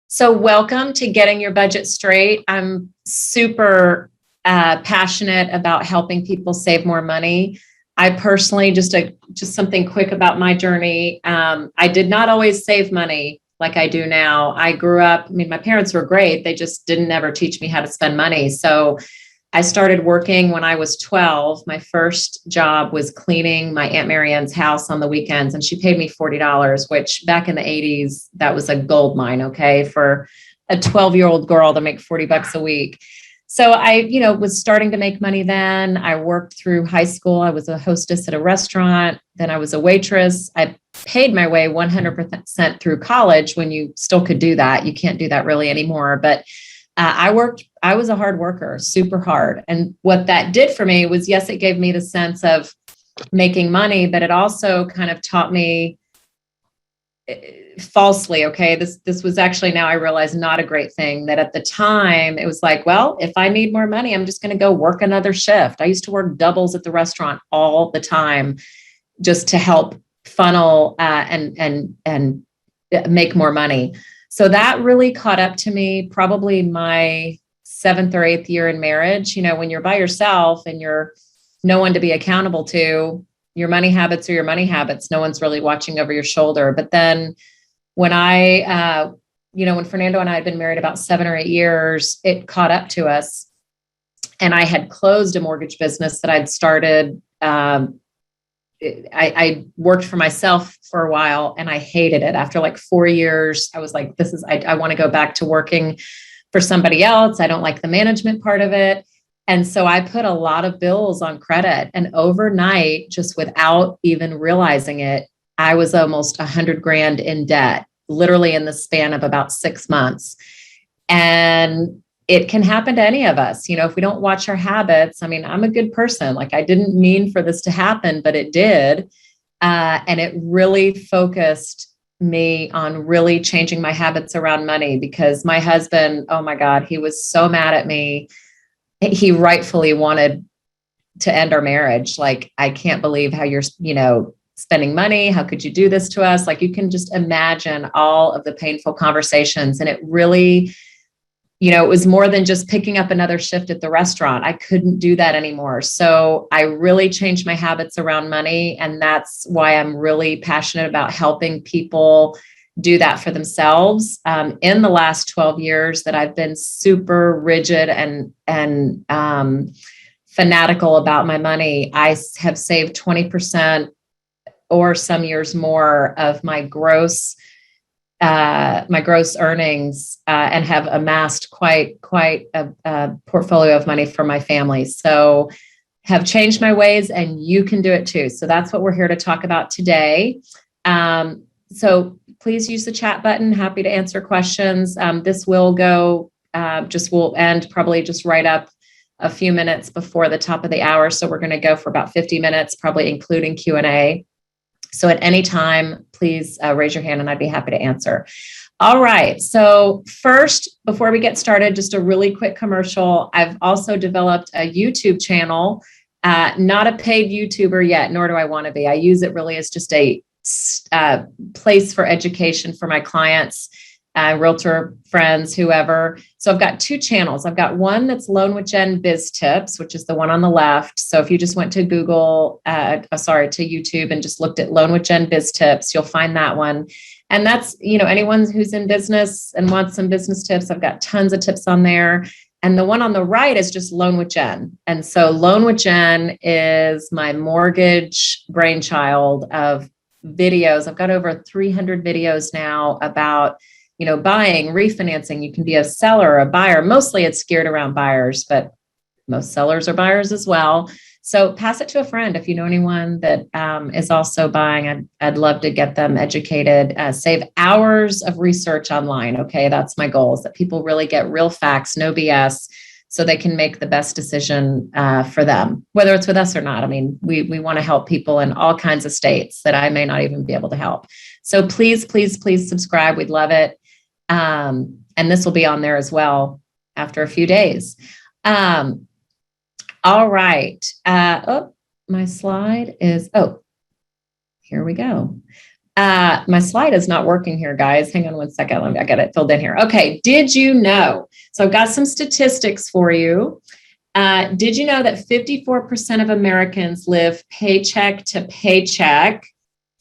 So welcome to Getting Your Budget Straight. I'm super passionate about helping people save more money. I personally, just something quick about my journey. I did not always save money like I do now. I grew up, my parents were great. They just didn't ever teach me how to spend money. So I started working when I was 12. My first job was cleaning my Aunt Marianne's house on the weekends, and she paid me $40, which back in the 80s, that was a gold mine, okay, for a 12-year-old girl to make $40 a week. So I, was starting to make money then. I worked through high school. I was a hostess at a restaurant. Then I was a waitress. I paid my way 100% through college when you still could do that. You can't do that really anymore, but I was a hard worker, super hard. And what that did for me was, yes, it gave me the sense of making money, but it also kind of taught me falsely, okay, this was actually, now I realize, not a great thing. That at the time it was like, well, if I need more money, I'm just going to go work another shift. I used to work doubles at the restaurant all the time just to help funnel and make more money. So that really caught up to me probably my 7th or 8th year in marriage. When you're by yourself and you're no one to be accountable to, your money habits are your money habits. No one's really watching over your shoulder. But then when when Fernando and I had been married about 7 or 8 years, it caught up to us. And I had closed a mortgage business that I'd started. I worked for myself for a while and I hated it. After like 4 years, I was like, I want to go back to working for somebody else. I don't like the management part of it. And so I put a lot of bills on credit, and overnight, just without even realizing it, I was almost $100,000 in debt, literally in the span of about 6 months. And it can happen to any of us. If we don't watch our habits. I'm a good person. Like, I didn't mean for this to happen, but it did. And it really focused me on really changing my habits around money, because my husband, oh my God, he was so mad at me. He rightfully wanted to end our marriage. Like, I can't believe how you're, spending money. How could you do this to us? Like, you can just imagine all of the painful conversations. And it really, it was more than just picking up another shift at the restaurant. I couldn't do that anymore. So I really changed my habits around money. And that's why I'm really passionate about helping people do that for themselves. In the last 12 years that I've been super rigid and fanatical about my money, I have saved 20% or some years more of my gross earnings, and have amassed quite a portfolio of money for my family. So have changed my ways, and you can do it too. So that's what we're here to talk about today. So please use the chat button. Happy to answer questions. This will go, we'll end probably just right up a few minutes before the top of the hour. So we're going to go for about 50 minutes, probably including Q&A. So at any time, please raise your hand and I'd be happy to answer. All right. So first, before we get started, just a really quick commercial. I've also developed a YouTube channel, not a paid YouTuber yet, nor do I want to be. I use it really as just a place for education for my clients, realtor friends, whoever. So I've got 2 channels. I've got one that's Loan with Jen Biz Tips, which is the one on the left. So if you just went to to YouTube and just looked at Loan with Jen Biz Tips, you'll find that one. And that's, anyone who's in business and wants some business tips. I've got tons of tips on there. And the one on the right is just Loan with Jen. And so Loan with Jen is my mortgage brainchild of videos. I've got over 300 videos now about, buying, refinancing. You can be a seller, a buyer. Mostly it's geared around buyers, but most sellers are buyers as well. So pass it to a friend. If you know anyone that is also buying, I'd love to get them educated, save hours of research online. Okay. That's my goal, is that people really get real facts, no BS, so they can make the best decision for them, whether it's with us or not. We want to help people in all kinds of states that I may not even be able to help. So please, please, please subscribe. We'd love it. And this will be on there as well after a few days. All right. my slide is, oh, here we go. My slide is not working here, guys. Hang on one second. I got it filled in here. Okay. Did you know? So I've got some statistics for you. Did you know that 54% of Americans live paycheck to paycheck?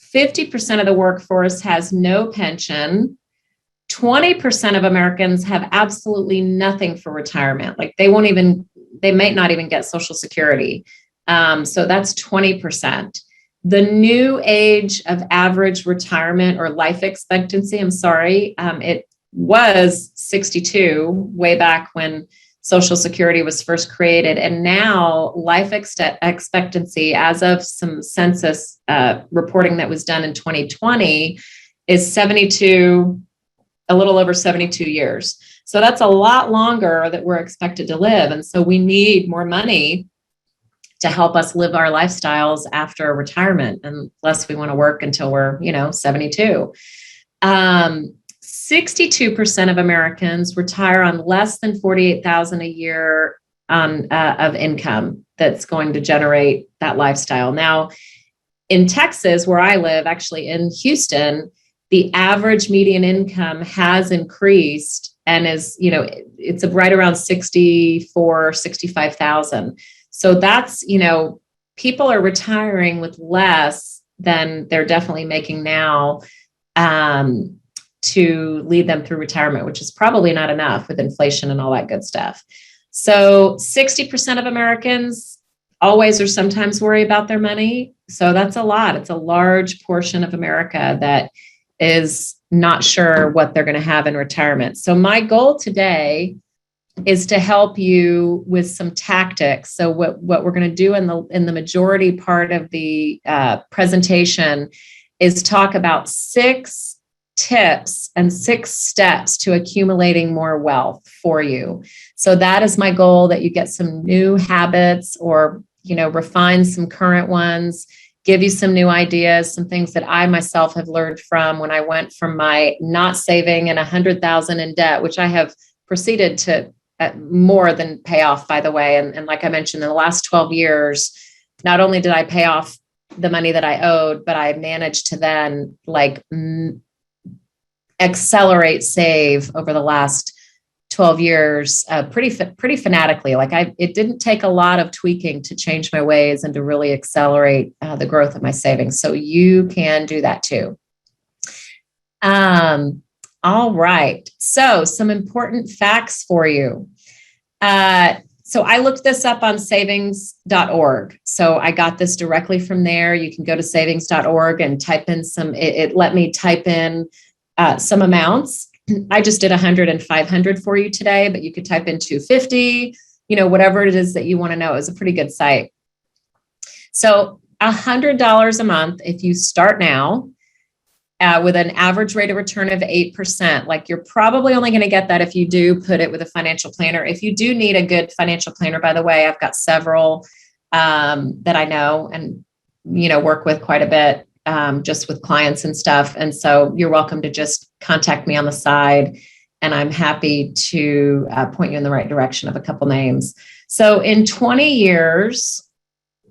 50% of the workforce has no pension. 20% of Americans have absolutely nothing for retirement. Like they might not even get Social Security. So that's 20%. The new age of average retirement or life expectancy, it was 62 way back when Social Security was first created. And now life expectancy, as of some census reporting that was done in 2020, is a little over 72 years. So that's a lot longer that we're expected to live. And so we need more money to help us live our lifestyles after retirement, unless we want to work until we're, 72. 62% of Americans retire on less than $48,000 a year of income that's going to generate that lifestyle. Now, in Texas, where I live, actually in Houston, the average median income has increased and is, it's right around 65,000. So that's, people are retiring with less than they're definitely making now to lead them through retirement, which is probably not enough with inflation and all that good stuff. So 60% of Americans always or sometimes worry about their money. So that's a lot. It's a large portion of America that is not sure what they're going to have in retirement. So my goal today is to help you with some tactics. So what we're going to do in the majority part of the presentation is talk about 6 tips and 6 steps to accumulating more wealth for you. So that is my goal, that you get some new habits or, refine some current ones, give you some new ideas, some things that I myself have learned from when I went from my not saving and 100,000 in debt, which I have proceeded to more than pay off, by the way. And like I mentioned, in the last 12 years, not only did I pay off the money that I owed, but I managed to then accelerate save over the last 12 years, pretty fanatically. It didn't take a lot of tweaking to change my ways and to really accelerate the growth of my savings. So you can do that too. All right. So some important facts for you. So I looked this up on savings.org. So I got this directly from there. You can go to savings.org and type in it let me type in some amounts. I just did 100 and 500 for you today, but you could type in 250, whatever it is that you want to know. Is a pretty good site. So $100 a month, if you start now, with an average rate of return of 8%, like you're probably only going to get that if you do put it with a financial planner. If you do need a good financial planner, by the way, I've got several that I know and, work with quite a bit. Just with clients and stuff. And so you're welcome to just contact me on the side, and I'm happy to point you in the right direction of a couple names. So in 20 years,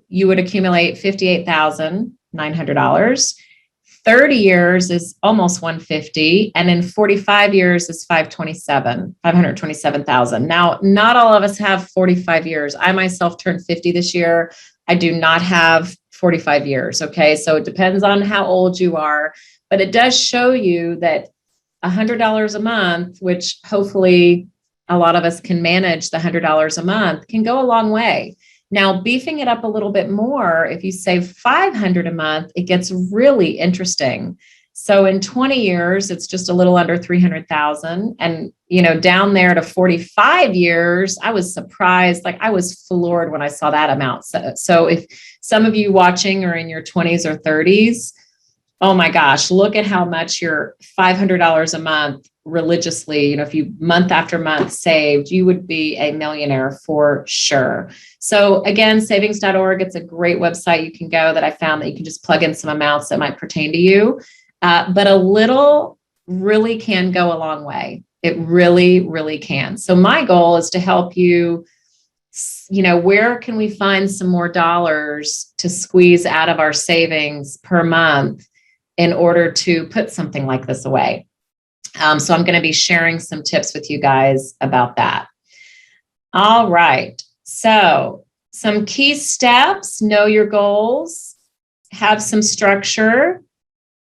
you would accumulate $58,900. 30 years is almost 150. And in 45 years is 527,000. Now, not all of us have 45 years. I myself turned 50 this year. I do not have 45 years. Okay. So it depends on how old you are, but it does show you that $100 a month, which hopefully a lot of us can manage, the $100 a month can go a long way. Now, beefing it up a little bit more, if you save $500 a month, it gets really interesting. So in 20 years, it's just a little under 300,000. And, down there to 45 years, I was surprised. I was floored when I saw that amount. So if some of you watching are in your 20s or 30s, oh my gosh, look at how much your $500 a month religiously, if you month after month saved, you would be a millionaire for sure. So again, savings.org, it's a great website you can go that I found that you can just plug in some amounts that might pertain to you. But a little really can go a long way. It really, really can. So my goal is to help you where can we find some more dollars to squeeze out of our savings per month in order to put something like this away? So I'm going to be sharing some tips with you guys about that. All right. So some key steps: know your goals, have some structure,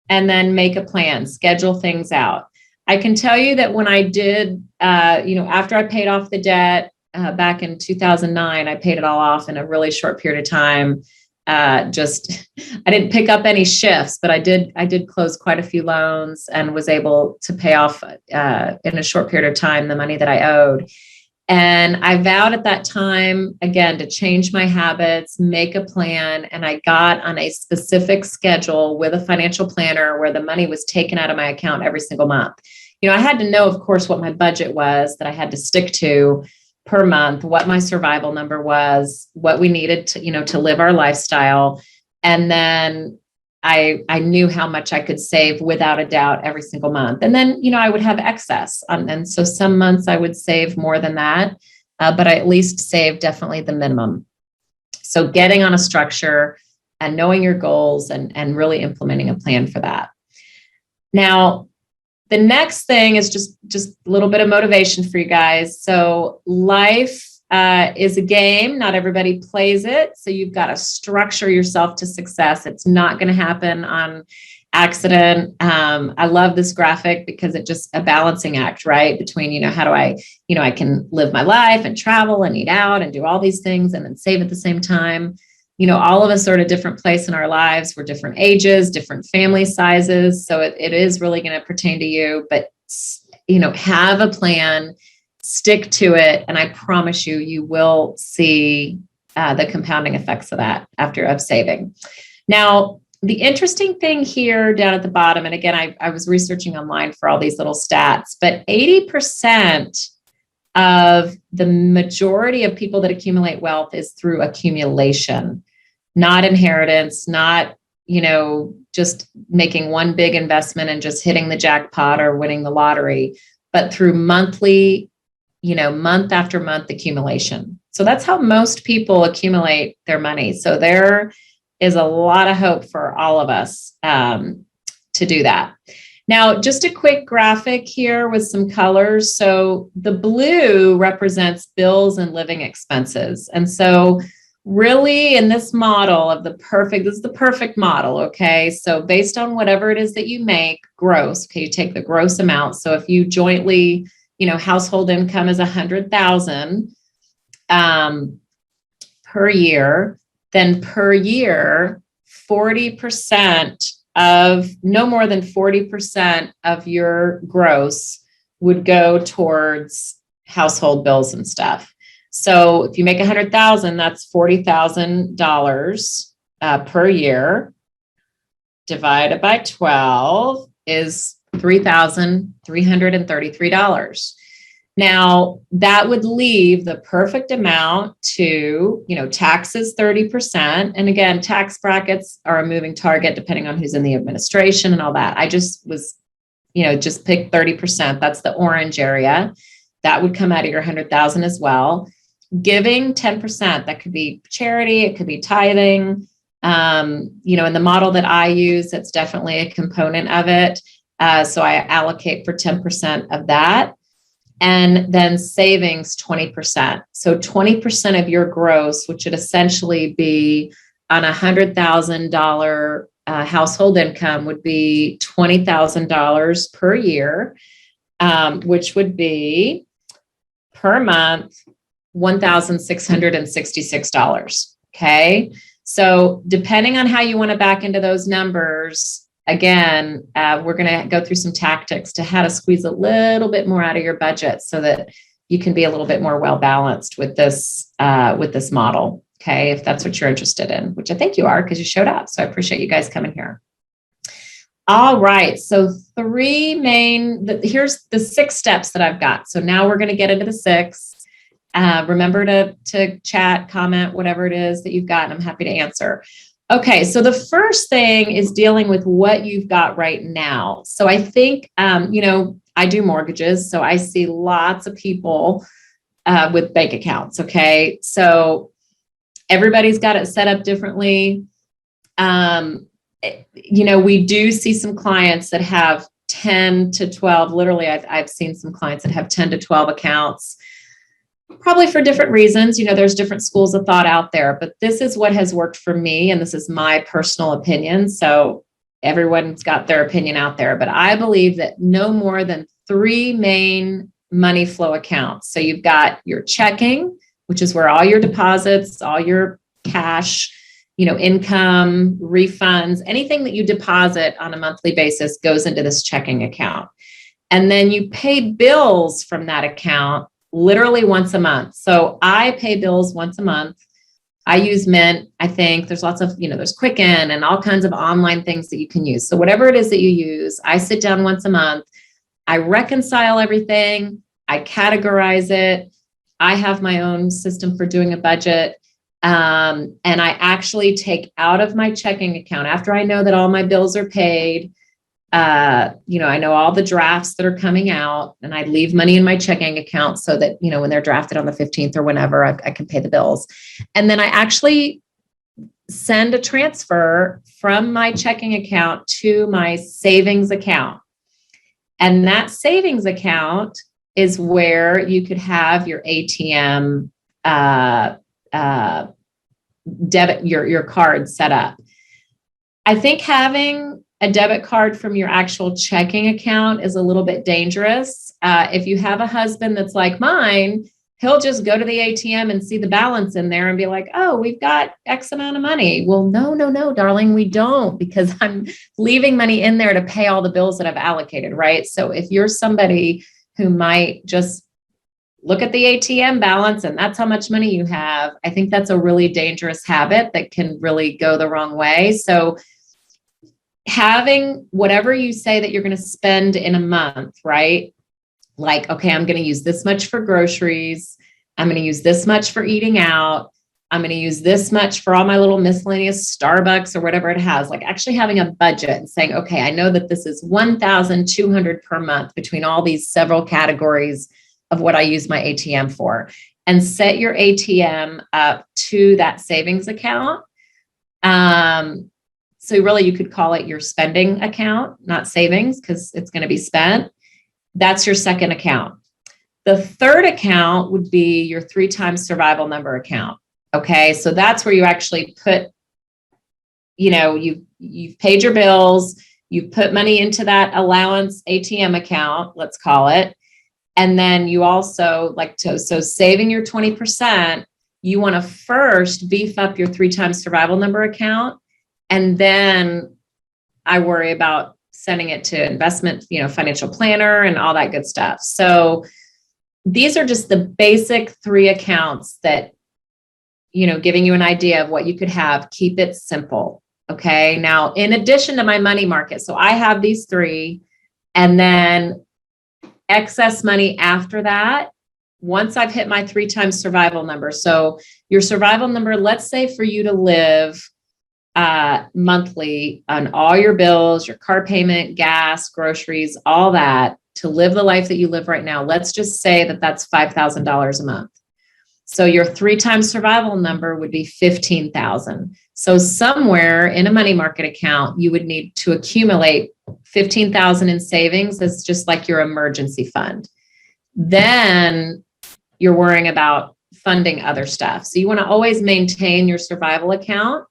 and then make a plan, schedule things out. I can tell you that when I did, after I paid off the debt back in 2009, I paid it all off in a really short period of time. I didn't pick up any shifts, but I did close quite a few loans and was able to pay off in a short period of time the money that I owed. And I vowed at that time, again, to change my habits, make a plan. And I got on a specific schedule with a financial planner where the money was taken out of my account every single month. I had to know, of course, what my budget was that I had to stick to per month, what my survival number was, what we needed to live our lifestyle. And then I knew how much I could save without a doubt every single month. And then, I would have excess. And so some months I would save more than that, but I at least saved definitely the minimum. So getting on a structure and knowing your goals and really implementing a plan for that. Now, the next thing is just a little bit of motivation for you guys. So life is a game. Not everybody plays it. So you've got to structure yourself to success. It's not going to happen on accident. I love this graphic because it's just a balancing act, right? Between, how do I can live my life and travel and eat out and do all these things and then save at the same time. All of us are at a different place in our lives. We're different ages, different family sizes. So it is really going to pertain to you, but, have a plan, stick to it. And I promise you will see the compounding effects of that of saving. Now, the interesting thing here down at the bottom, and again, I was researching online for all these little stats, but 80% of the majority of people that accumulate wealth is through accumulation, not inheritance, not, just making one big investment and just hitting the jackpot or winning the lottery, but through monthly, month after month accumulation. So that's how most people accumulate their money. So there is a lot of hope for all of us to do that. Now, just a quick graphic here with some colors. So the blue represents bills and living expenses. And so really in this model of this is the perfect model, okay? So based on whatever it is that you make gross, okay, you take the gross amount. So if you jointly, household income is 100,000 per year, then per year, 40% of no more than 40% of your gross would go towards household bills and stuff. So if you make 100,000, that's $40,000 per year. Divided by 12 is $3,333. Now that would leave the perfect amount to, taxes 30%. And again, tax brackets are a moving target depending on who's in the administration and all that. I just was, just pick 30%. That's the orange area. That would come out of your 100,000 as well. Giving 10%, that could be charity, it could be tithing. In the model that I use, that's definitely a component of it. So I allocate for 10% of that. And then savings 20%. So 20% of your gross, which would essentially be on $100,000 household income, would be $20,000 per year, which would be per month $1,666. Okay. So depending on how you want to back into those numbers, again, we're going to go through some tactics to how to squeeze a little bit more out of your budget so that you can be a little bit more well-balanced with this model. Okay. If that's what you're interested in, which I think you are because you showed up. So I appreciate you guys coming here. All right. So here's the 6 steps that I've got. So now we're going to get into the 6. Remember to chat, comment, whatever it is that you've got, and I'm happy to answer. Okay, so the first thing is dealing with what you've got right now. So I think, I do mortgages, so I see lots of people with bank accounts. Okay. So everybody's got it set up differently. We do see some clients that have 10 to 12, literally I've seen some clients that have 10 to 12 accounts, probably for different reasons. There's different schools of thought out there, but this is what has worked for me. And this is my personal opinion. So everyone's got their opinion out there, but I believe that no more than 3 main money flow accounts. So you've got your checking, which is where all your deposits, all your cash, income, refunds, anything that you deposit on a monthly basis goes into this checking account. And then you pay bills from that account literally once a month. So I pay bills once a month. I use Mint. I think there's lots of, there's Quicken and all kinds of online things that you can use. So whatever it is that you use, I sit down once a month. I reconcile everything. I categorize it. I have my own system for doing a budget. And I actually take out of my checking account after I know that all my bills are paid. I know all the drafts that are coming out, and I leave money in my checking account so that, when they're drafted on the 15th or whenever, I can pay the bills. And then I actually send a transfer from my checking account to my savings account. And that savings account is where you could have your ATM, debit, your card set up. I think having a debit card from your actual checking account is a little bit dangerous. If you have a husband that's like mine, he'll just go to the ATM and see the balance in there and be like, oh, we've got X amount of money. Well, no, darling, we don't, because I'm leaving money in there to pay all the bills that I've allocated, right? So if you're somebody who might just look at the ATM balance and that's how much money you have, I think that's a really dangerous habit that can really go the wrong way. So having whatever you say that you're going to spend in a month, right? Like, okay, I'm going to use this much for groceries. I'm going to use this much for eating out. I'm going to use this much for all my little miscellaneous Starbucks or whatever it has. Like actually having a budget and saying, okay, I know that this is $1,200 per month between all these several categories of what I use my ATM for, and set your ATM up to that savings account. So really you could call it your spending account, not savings, because it's going to be spent. That's your second account. The third account would be your 3 times survival number account. Okay. So that's where you actually put, you've paid your bills, you've put money into that allowance ATM account, let's call it. And then you also so saving your 20%, you want to first beef up your 3 times survival number account. And then I worry about sending it to investment, financial planner and all that good stuff. So these are just the basic 3 accounts that, giving you an idea of what you could have. Keep it simple. Okay. Now, in addition to my money market, so I have these 3, and then excess money after that, once I've hit my 3 times survival number. So your survival number, let's say for you to live monthly on all your bills, your car payment, gas, groceries, all that, to live the life that you live right now, let's just say that that's $5,000 a month. So your 3 times survival number would be 15,000. So somewhere in a money market account, you would need to accumulate 15,000 in savings as just like your emergency fund. Then you're worrying about funding other stuff. So you want to always maintain your survival account.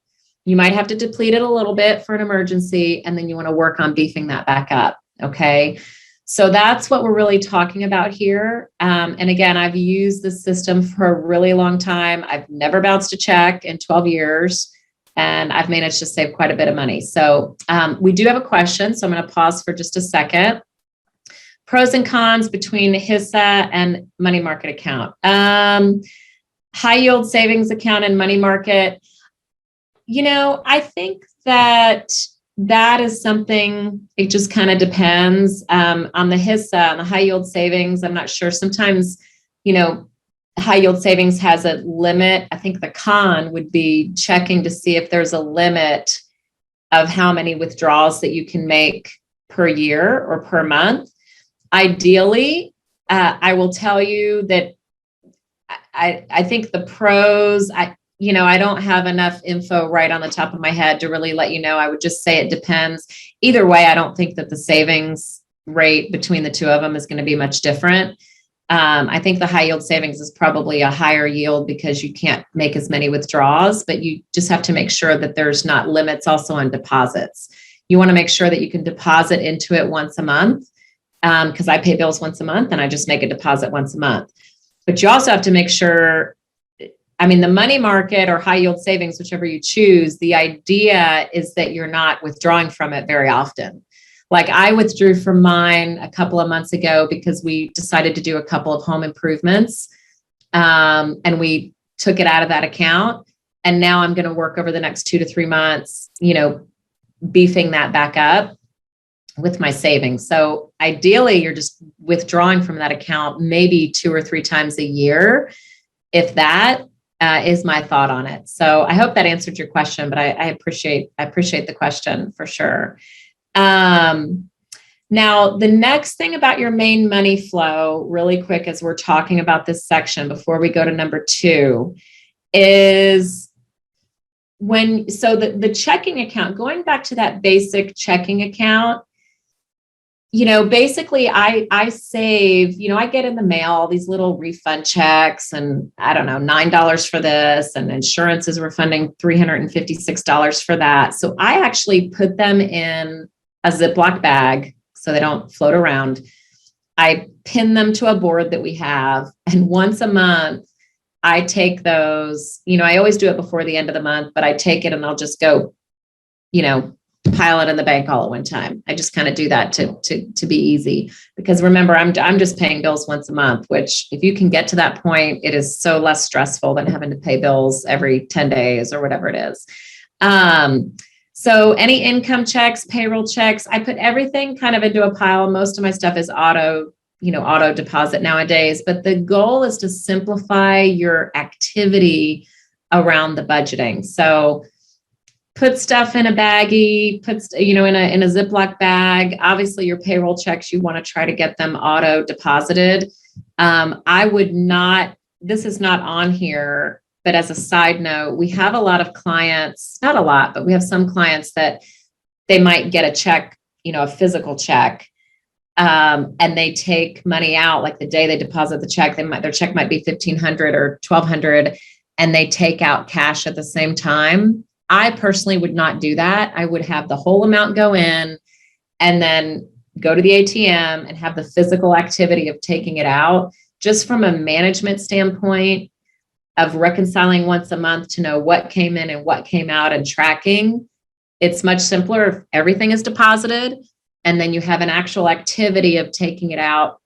You might have to deplete it a little bit for an emergency, and then you want to work on beefing that back up. Okay. So that's what we're really talking about here. And again, I've used this system for a really long time. I've never bounced a check in 12 years, and I've managed to save quite a bit of money. So we do have a question. So I'm going to pause for just a second. Pros and cons between HISA and money market account. High yield savings account and money market. I think that is something, it just kind of depends on the HISA, on the high yield savings. I'm not sure. Sometimes, high yield savings has a limit. I think the con would be checking to see if there's a limit of how many withdrawals that you can make per year or per month. Ideally, I will tell you that I think the pros, I don't have enough info right on the top of my head to really let you know. I would just say it depends. Either way, I don't think that the savings rate between the two of them is going to be much different. I think the high yield savings is probably a higher yield because you can't make as many withdrawals, but you just have to make sure that there's not limits also on deposits. You want to make sure that you can deposit into it once a month, because I pay bills once a month and I just make a deposit once a month. But you also have to make sure, the money market or high yield savings, whichever you choose, the idea is that you're not withdrawing from it very often. Like I withdrew from mine a couple of months ago because we decided to do a couple of home improvements, and we took it out of that account. And now I'm going to work over the next 2 to 3 months, beefing that back up with my savings. So ideally, you're just withdrawing from that account maybe 2 or 3 times a year, if that is my thought on it. So I hope that answered your question, but I appreciate the question for sure. Now, the next thing about your main money flow, really quick, as we're talking about this section before we go to number 2, is the checking account, going back to that basic checking account, basically I save, I get in the mail all these little refund checks and I don't know, $9 for this, and insurance is refunding $356 for that. So I actually put them in a Ziploc bag so they don't float around. I pin them to a board that we have. And once a month, I take those, I always do it before the end of the month, but I take it and I'll just go, pile it in the bank all at one time. I just kind of do that to be easy, because remember, I'm just paying bills once a month, which if you can get to that point, it is so less stressful than having to pay bills every 10 days or whatever it is. So any income checks, payroll checks, I put everything kind of into a pile. Most of my stuff is auto deposit nowadays, but the goal is to simplify your activity around the budgeting. So put stuff in a baggie, in a Ziploc bag. Obviously your payroll checks, you want to try to get them auto deposited. I would not, this is not on here, but as a side note, we have a lot of clients, not a lot, but we have some clients that they might get a check, a physical check, and they take money out like the day they deposit the check. Their check might be $1,500 or $1,200, and they take out cash at the same time. I personally would not do that. I would have the whole amount go in and then go to the ATM and have the physical activity of taking it out, just from a management standpoint of reconciling once a month to know what came in and what came out and tracking. It's much simpler if everything is deposited and then you have an actual activity of taking it out,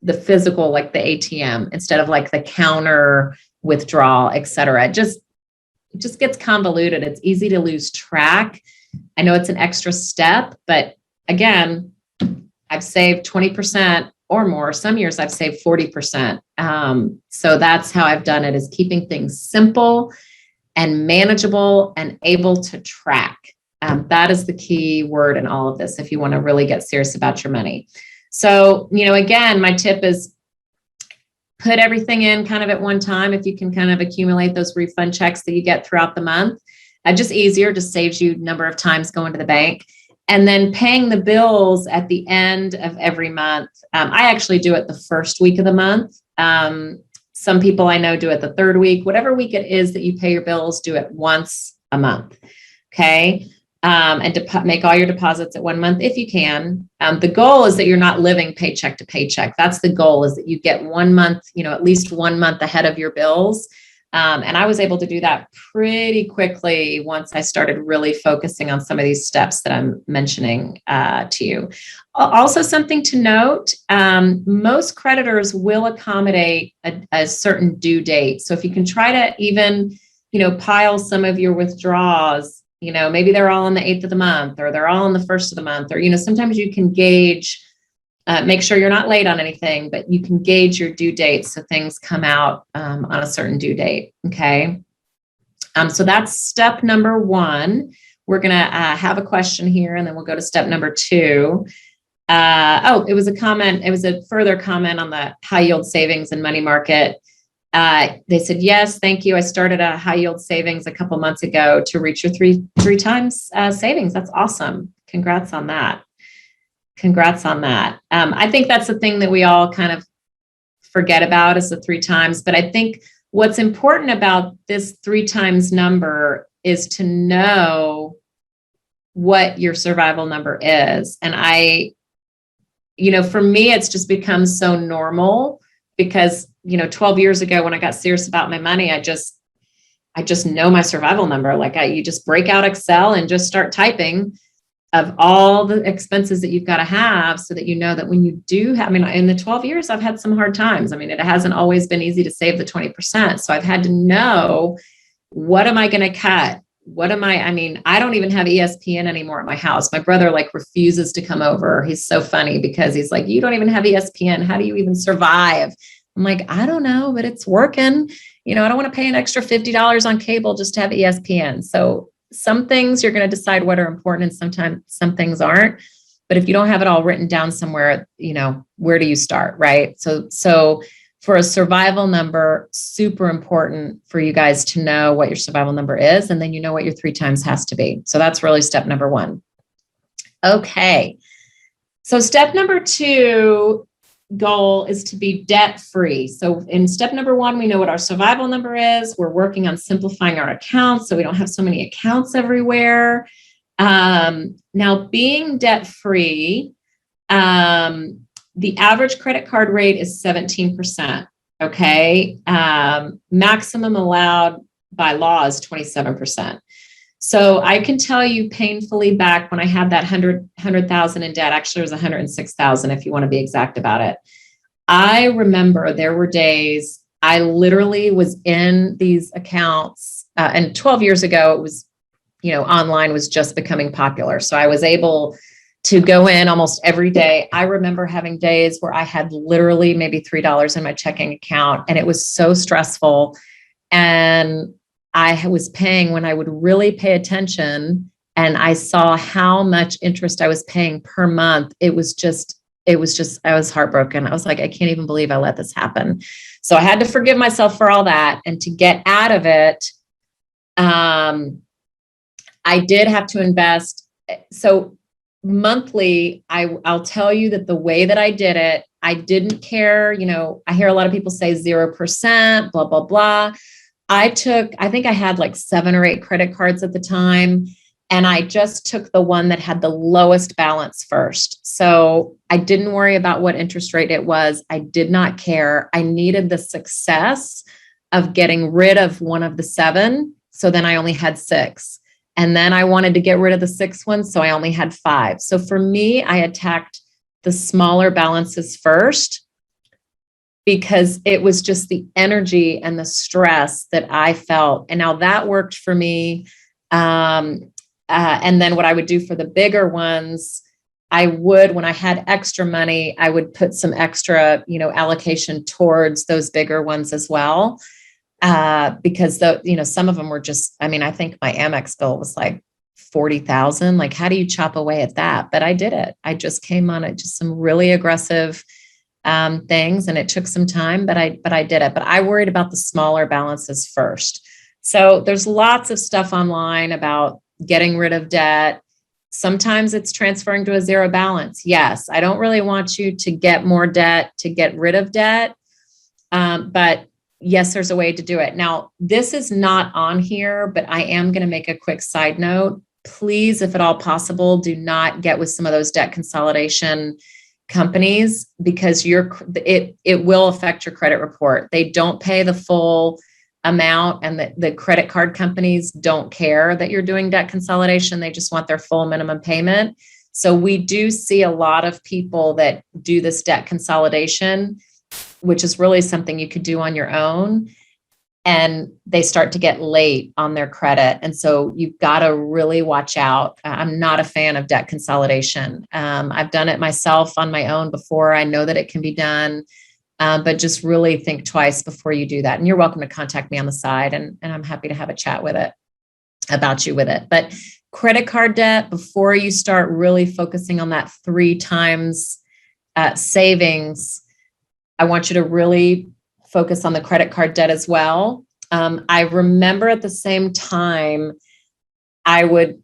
the physical, like the ATM, instead of like the counter withdrawal, et cetera. It just gets convoluted. It's easy to lose track. I know it's an extra step, but again, I've saved 20% or more. Some years I've saved 40%. So that's how I've done it, is keeping things simple and manageable and able to track. That is the key word in all of this if you want to really get serious about your money. So, again, my tip is put everything in kind of at one time. If you can kind of accumulate those refund checks that you get throughout the month, just easier, just saves you a number of times going to the bank. And then paying the bills at the end of every month. I actually do it the first week of the month. Some people I know do it the third week. Whatever week it is that you pay your bills, do it once a month. Okay. And make all your deposits at 1 month if you can. The goal is that you're not living paycheck to paycheck. That's the goal, is that you get 1 month, at least 1 month ahead of your bills. And I was able to do that pretty quickly once I started really focusing on some of these steps that I'm mentioning to you. Also, something to note, most creditors will accommodate a certain due date. So if you can try to even, pile some of your withdrawals, maybe they're all on the 8th of the month, or they're all on the 1st of the month, or, sometimes you can gauge, make sure you're not late on anything, but you can gauge your due date so things come out on a certain due date. Okay. So that's step number 1. We're going to have a question here, and then we'll go to step number 2. It was a comment. It was a further comment on the high yield savings and money market. They said, yes, thank you. I started a high yield savings a couple months ago to reach your three times savings. That's awesome. Congrats on that. Congrats on that. I think that's the thing that we all kind of forget about is the 3 times. But I think what's important about this 3 times number is to know what your survival number is. And for me, it's just become so normal because, 12 years ago when I got serious about my money, I just know my survival number. Like you just break out Excel and just start typing of all the expenses that you've got to have so that you know that when you do have, in the 12 years, I've had some hard times. It hasn't always been easy to save the 20%. So I've had to know, what am I going to cut? I don't even have ESPN anymore at my house. My brother refuses to come over. He's so funny because he's like, you don't even have ESPN. How do you even survive? I'm like, I don't know, but it's working. I don't want to pay an extra $50 on cable just to have ESPN. So some things you're going to decide what are important and sometimes some things aren't. But if you don't have it all written down somewhere, where do you start? Right. So for a survival number, super important for you guys to know what your survival number is. And then you know what your 3 times has to be. So that's really step number 1. Okay. So step number 2 goal is to be debt free. So in step number 1, we know what our survival number is. We're working on simplifying our accounts so we don't have so many accounts everywhere. Now, being debt free, the average credit card rate is 17%. Okay. Maximum allowed by law is 27%. So I can tell you painfully back when I had that 100,000 in debt, actually it was 106,000 if you want to be exact about it. I remember there were days I literally was in these accounts and 12 years ago, it was, online was just becoming popular. So I was able to go in almost every day. I remember having days where I had literally maybe $3 in my checking account and it was so stressful. And I was paying when I would really pay attention and I saw how much interest I was paying per month. I was heartbroken. I was like, I can't even believe I let this happen. So I had to forgive myself for all that. And to get out of it, I did have to invest. So monthly, I'll tell you that the way that I did it, I didn't care. I hear a lot of people say 0%, blah, blah, blah. I think I had 7 or 8 credit cards at the time. And I just took the one that had the lowest balance first. So I didn't worry about what interest rate it was. I did not care. I needed the success of getting rid of one of the 7. So then I only had 6. And then I wanted to get rid of the 6th one. So I only had 5. So for me, I attacked the smaller balances first because it was just the energy and the stress that I felt. And now that worked for me. And then what I would do for the bigger ones, when I had extra money, I would put some extra, allocation towards those bigger ones as well. Because some of them were just, I think my Amex bill was 40,000. How do you chop away at that? But I did it. I just came on it, just some really aggressive things. And it took some time, but I did it. But I worried about the smaller balances first. So there's lots of stuff online about getting rid of debt. Sometimes it's transferring to a 0 balance. Yes, I don't really want you to get more debt to get rid of debt. But yes, there's a way to do it. Now, this is not on here, but I am going to make a quick side note. Please, if at all possible, do not get with some of those debt consolidation companies because it will affect your credit report. They don't pay the full amount and the credit card companies don't care that you're doing debt consolidation. They just want their full minimum payment. So we do see a lot of people that do this debt consolidation, which is really something you could do on your own. And they start to get late on their credit. And so you've got to really watch out. I'm not a fan of debt consolidation. I've done it myself on my own before. I know that it can be done, but just really think twice before you do that. And you're welcome to contact me on the side and I'm happy to have a chat with it about you with it. But credit card debt, before you start really focusing on that 3 times savings, I want you to really focus on the credit card debt as well. I remember at the same time, I would,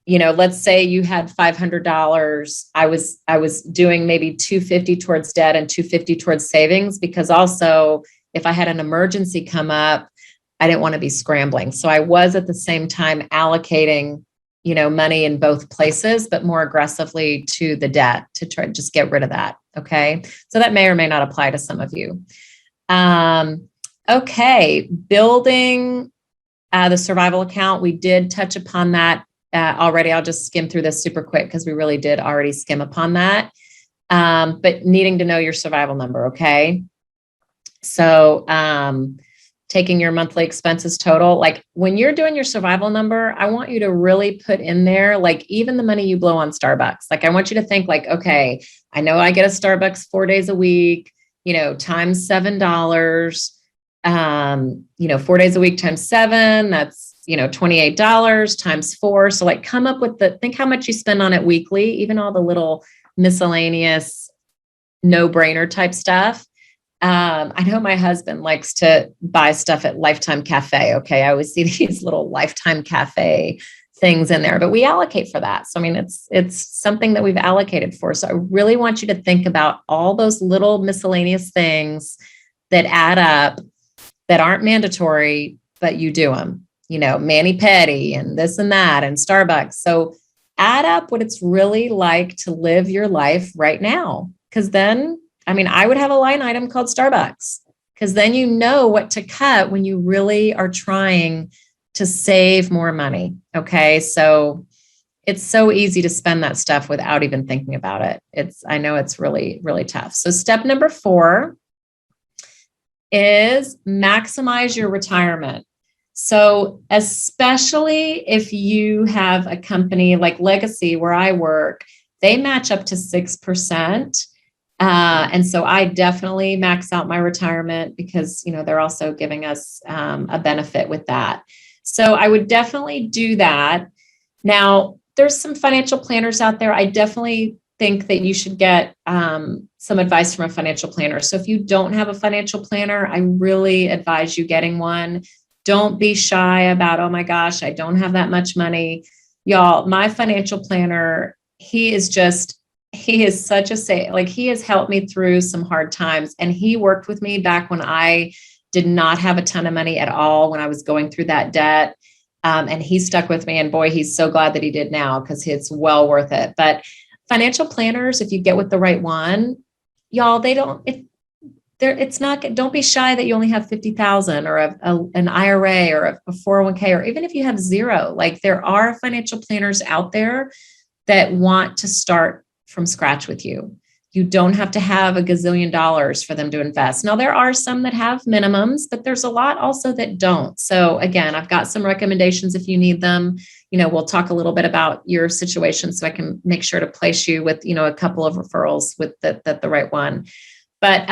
let's say you had $500. I was doing maybe $250 towards debt and $250 towards savings, because also if I had an emergency come up, I didn't want to be scrambling. So I was at the same time allocating, money in both places, but more aggressively to the debt to try to just get rid of that. Okay. So that may or may not apply to some of you. Okay. Building the survival account. We did touch upon that already. I'll just skim through this super quick because we really did already skim upon that. But needing to know your survival number. Okay. So, taking your monthly expenses total, like when you're doing your survival number, I want you to really put in there, like even the money you blow on Starbucks. Like I want you to think like, okay, I know I get a Starbucks 4 days a week, times $7, 4 days a week times 7, that's, $28 times 4. So like come up with think how much you spend on it weekly, even all the little miscellaneous no-brainer type stuff. I know my husband likes to buy stuff at Lifetime Cafe. Okay. I always see these little Lifetime Cafe things in there, but we allocate for that. So, I mean, it's something that we've allocated for. So I really want you to think about all those little miscellaneous things that add up that aren't mandatory, but you do them, mani-pedi and this and that and Starbucks. So add up what it's really like to live your life right now. Because then, I would have a line item called Starbucks, because then you know what to cut when you really are trying to save more money. Okay. So it's so easy to spend that stuff without even thinking about it. I know it's really, really tough. So step number 4 is maximize your retirement. So especially if you have a company like Legacy, where I work, they match up to 6%. And so I definitely max out my retirement because, they're also giving us a benefit with that. So I would definitely do that. Now, there's some financial planners out there. I definitely think that you should get some advice from a financial planner. So if you don't have a financial planner, I really advise you getting one. Don't be shy about, oh my gosh, I don't have that much money. Y'all, my financial planner, he is such a he has helped me through some hard times. And he worked with me back when I did not have a ton of money at all, when I was going through that debt. And he stuck with me, and boy, he's so glad that he did now, because it's well worth it. But financial planners, if you get with the right one, y'all, don't be shy that you only have 50,000 or an IRA or a 401k, or even if you have 0, like there are financial planners out there that want to start from scratch with you. You don't have to have a gazillion dollars for them to invest. Now, there are some that have minimums, but there's a lot also that don't. So again, I've got some recommendations if you need them. We'll talk a little bit about your situation so I can make sure to place you with, a couple of referrals with the right one. But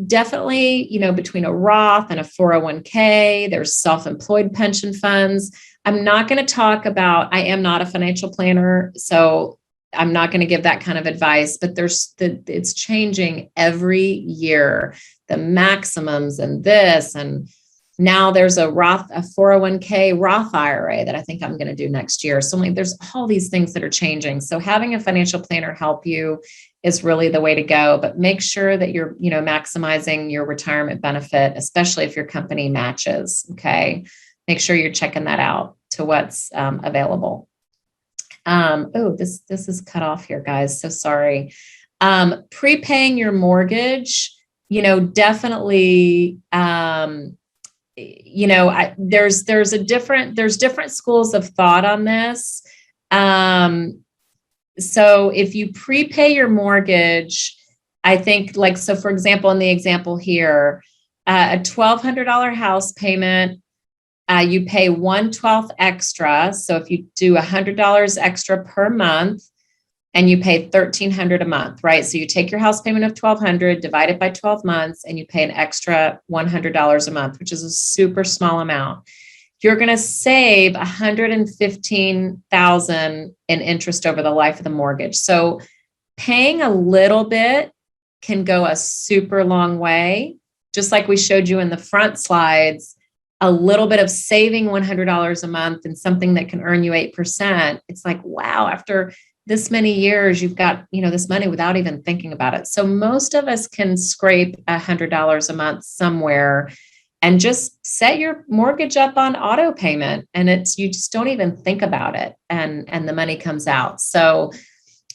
definitely, between a Roth and a 401k, there's self-employed pension funds. I'm not going to talk about, I am not a financial planner, so I'm not going to give that kind of advice, but it's changing every year, the maximums and this, and now there's a 401k Roth IRA that I think I'm going to do next year. So there's all these things that are changing. So having a financial planner help you is really the way to go, but make sure that you're, maximizing your retirement benefit, especially if your company matches. Okay. Make sure you're checking that out to what's available. This is cut off here, guys. So sorry. Prepaying your mortgage, definitely, there's different schools of thought on this. So if you prepay your mortgage, I think so for example, in the example here, a $1,200 house payment, you pay 1/12 extra. So if you do $100 extra per month and you pay $1,300 a month, right? So you take your house payment of $1,200, divide it by 12 months, and you pay an extra $100 a month, which is a super small amount. You're going to save $115,000 in interest over the life of the mortgage. So paying a little bit can go a super long way. just like we showed you in the front slides, a little bit of saving $100 a month and something that can earn you 8%, it's like, wow, after this many years, you've got, this money without even thinking about it. So most of us can scrape $100 a month somewhere and just set your mortgage up on auto payment. And you just don't even think about it. And the money comes out. So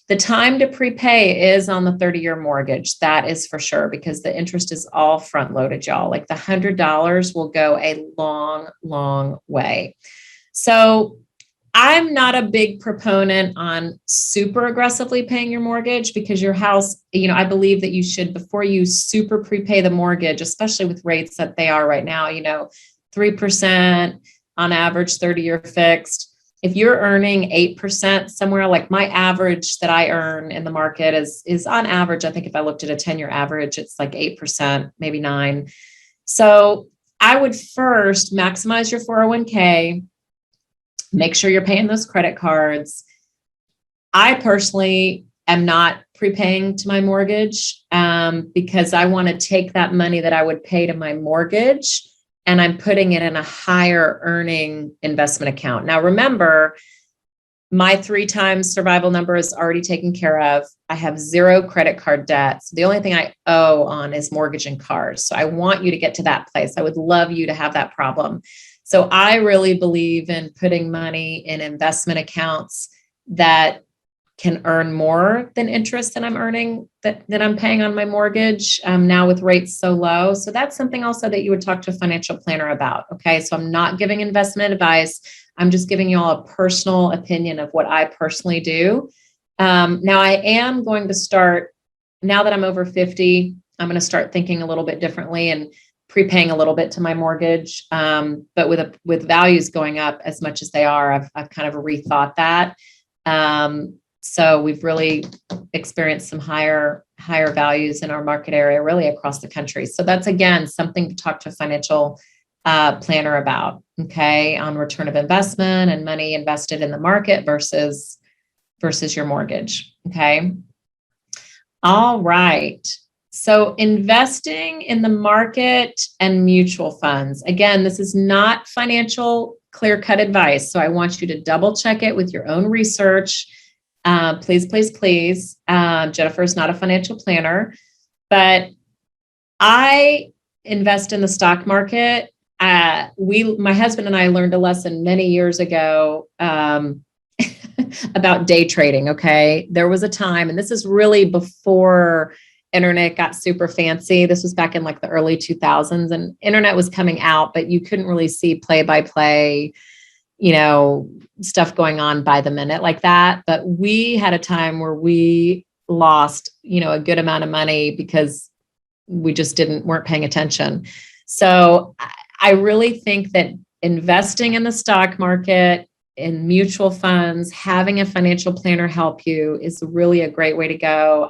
the time to prepay is on the 30-year mortgage. That is for sure, because the interest is all front loaded, y'all. Like the $100 will go a long, long way. So I'm not a big proponent on super aggressively paying your mortgage, because your house, I believe that you should, before you super prepay the mortgage, especially with rates that they are right now, 3% on average, 30-year fixed. If you're earning 8% somewhere, like my average that I earn in the market is on average, I think if I looked at a 10-year average, it's like 8%, maybe 9%. So I would first maximize your 401k. Make sure you're paying those credit cards. I personally am not prepaying to my mortgage because I want to take that money that I would pay to my mortgage and I'm putting it in a higher earning investment account. Now, remember, my 3 times survival number is already taken care of. I have 0 credit card debt. So the only thing I owe on is mortgage and cars. So I want you to get to that place. I would love you to have that problem. So I really believe in putting money in investment accounts that can earn more than interest that I'm earning, that I'm paying on my mortgage now with rates so low. So that's something also that you would talk to a financial planner about. Okay. So I'm not giving investment advice. I'm just giving you all a personal opinion of what I personally do. Now I am going to start, now that I'm over 50, I'm going to start thinking a little bit differently and prepaying a little bit to my mortgage. But with values going up as much as they are, I've kind of rethought that. So we've really experienced some higher values in our market area, really across the country. So that's, again, something to talk to a financial planner about, okay, on return of investment and money invested in the market versus your mortgage, okay? All right. So investing in the market and mutual funds. Again, this is not financial clear-cut advice. So I want you to double check it with your own research. Please, please, please. Jennifer is not a financial planner, but I invest in the stock market. My husband and I learned a lesson many years ago about day trading. Okay. There was a time, and this is really before internet got super fancy. This was back in like the early 2000s, and internet was coming out, but you couldn't really see play by play, stuff going on by the minute like that. But we had a time where we lost, a good amount of money because we just weren't paying attention. So I really think that investing in the stock market, in mutual funds, having a financial planner help you is really a great way to go.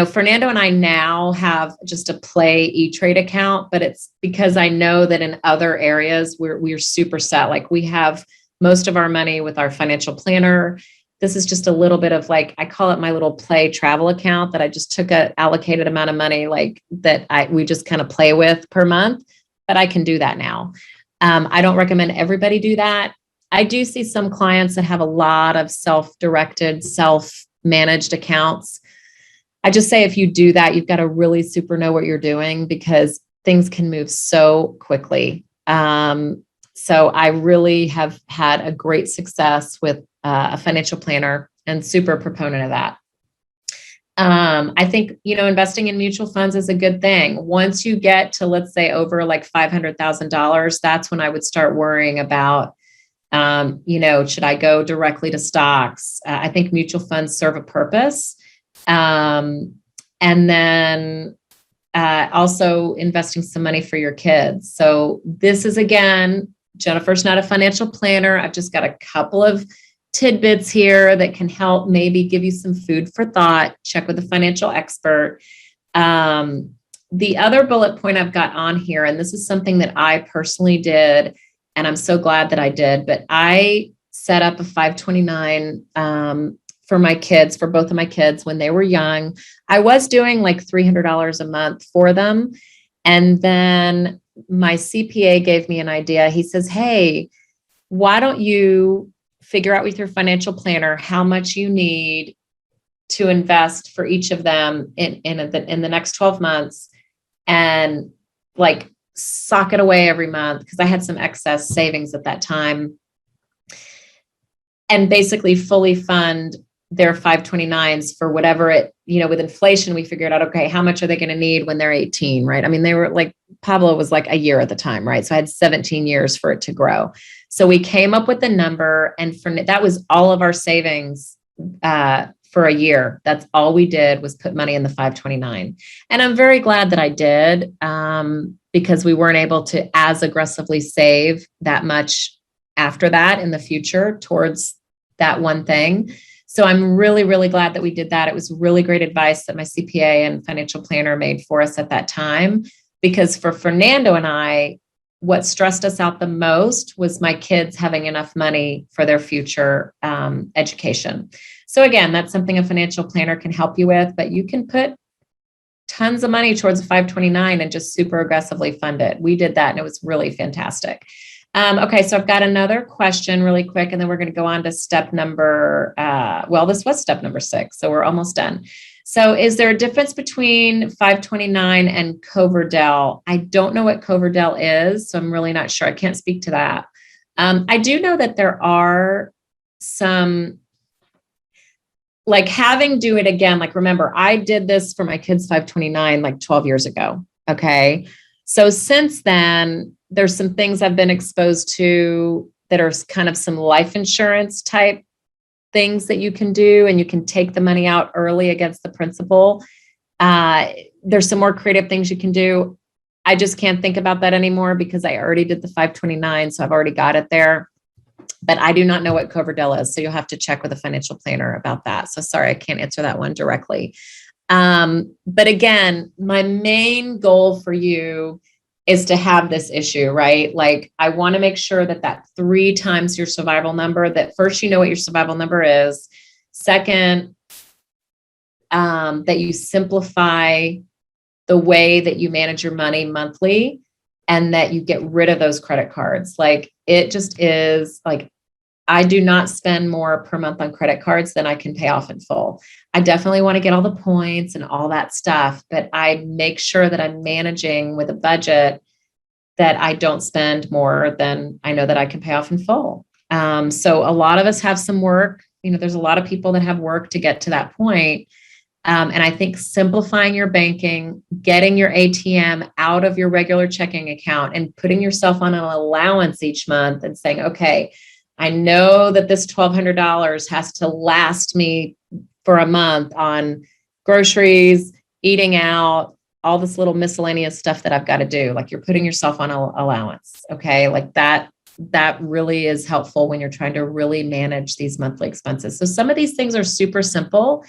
Fernando and I now have just a Play E-Trade account, but it's because I know that in other areas we're super set. Like we have most of our money with our financial planner. This is just a little bit of like, I call it my little Play travel account that I just took an allocated amount of money like that we just kind of play with per month, but I can do that now. I don't recommend everybody do that. I do see some clients that have a lot of self-directed, self-managed accounts. I just say if you do that, you've got to really super know what you're doing because things can move so quickly. So I really have had a great success with a financial planner and super proponent of that. I think, investing in mutual funds is a good thing. Once you get to, let's say, over like $500,000, that's when I would start worrying about, should I go directly to stocks? I think mutual funds serve a purpose. And then also investing some money for your kids. So this is, again, Jennifer's not a financial planner. I've just got a couple of tidbits here that can help maybe give you some food for thought. Check with a financial expert. The other bullet point I've got on here, and this is something that I personally did, and I'm so glad that I did, but I set up a 529 for my kids, for both of my kids when they were young. I was doing like $300 a month for them. And then my CPA gave me an idea. He says, hey, why don't you figure out with your financial planner how much you need to invest for each of them in the next 12 months, and like sock it away every month, because I had some excess savings at that time, and basically fully fund their 529s for whatever it, with inflation, we figured out, okay, how much are they going to need when they're 18, right? I mean, they were like, Pablo was like a year at the time, right? So I had 17 years for it to grow. So we came up with a number, and that was all of our savings for a year. That's all we did, was put money in the 529. And I'm very glad that I did, because we weren't able to as aggressively save that much after that in the future towards that one thing. So I'm really, really glad that we did that. It was really great advice that my CPA and financial planner made for us at that time, because for Fernando and I, what stressed us out the most was my kids having enough money for their future education. So again, that's something a financial planner can help you with, but you can put tons of money towards a 529 and just super aggressively fund it. We did that, and it was really fantastic. Okay, so I've got another question really quick, and then we're going to go on to step number, this was step number 6, so we're almost done. So is there a difference between 529 and Coverdell? I don't know what Coverdell is, so I'm really not sure. I can't speak to that. I do know that there are some, like having do it again. Like, remember, I did this for my kids' 529 like 12 years ago. Okay. So since then, there's some things I've been exposed to that are kind of some life insurance type things that you can do, and you can take the money out early against the principal. There's some more creative things you can do. I just can't think about that anymore because I already did the 529, so I've already got it there. But I do not know what Coverdell is, so you'll have to check with a financial planner about that. So sorry, I can't answer that one directly. But again, my main goal for you is to have this issue, right? Like, I want to make sure that 3 times your survival number, that first, you know what your survival number is. Second, that you simplify the way that you manage your money monthly, and that you get rid of those credit cards. Like, it just is like, I do not spend more per month on credit cards than I can pay off in full. I definitely want to get all the points and all that stuff, but I make sure that I'm managing with a budget that I don't spend more than I know that I can pay off in full. So a lot of us have some work. There's a lot of people that have work to get to that point. And I think simplifying your banking, getting your ATM out of your regular checking account, and putting yourself on an allowance each month and saying, okay, I know that this $1,200 has to last me for a month on groceries, eating out, all this little miscellaneous stuff that I've got to do. Like, you're putting yourself on an allowance. Okay. Like that really is helpful when you're trying to really manage these monthly expenses. So some of these things are super simple,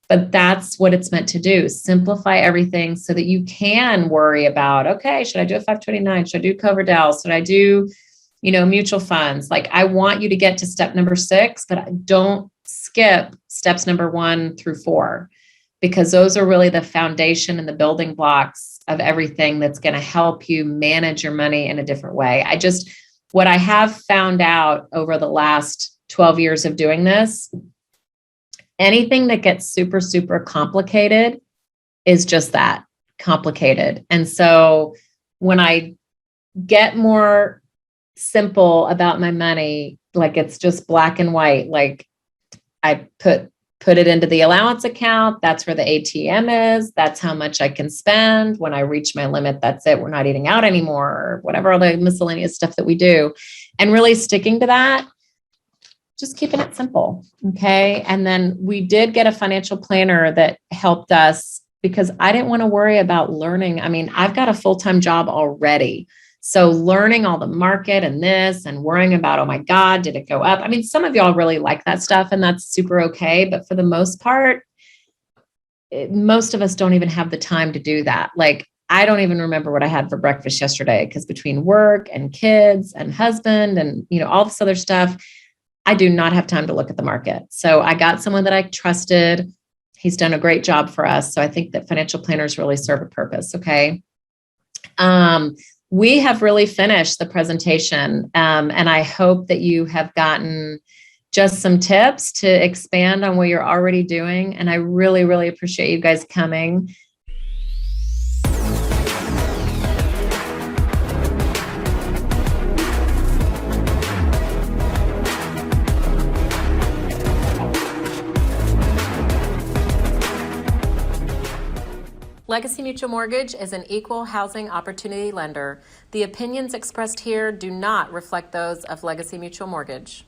but that's what it's meant to do. Simplify everything so that you can worry about, okay, should I do a 529? Should I do Coverdell? Should I do, mutual funds? Like, I want you to get to step number 6, but don't skip steps number 1 through 4, because those are really the foundation and the building blocks of everything that's going to help you manage your money in a different way. What I have found out over the last 12 years of doing this, anything that gets super, super complicated is just that, complicated. And so when I get more simple about my money, like it's just black and white, like I put it into the allowance account. That's where the ATM is. That's how much I can spend. When I reach my limit, that's it. We're not eating out anymore, or whatever, all the miscellaneous stuff that we do. And really sticking to that, just keeping it simple. Okay. And then we did get a financial planner that helped us, because I didn't want to worry about learning. I mean, I've got a full-time job already. So learning all the market and this, and worrying about, oh my God, did it go up? I mean, some of y'all really like that stuff, and that's super okay. But for the most part, most of us don't even have the time to do that. Like, I don't even remember what I had for breakfast yesterday, because between work and kids and husband and, all this other stuff, I do not have time to look at the market. So I got someone that I trusted. He's done a great job for us. So I think that financial planners really serve a purpose. Okay. Um, we have really finished the presentation, and I hope that you have gotten just some tips to expand on what you're already doing. And I really, really appreciate you guys coming. Legacy Mutual Mortgage is an equal housing opportunity lender. The opinions expressed here do not reflect those of Legacy Mutual Mortgage.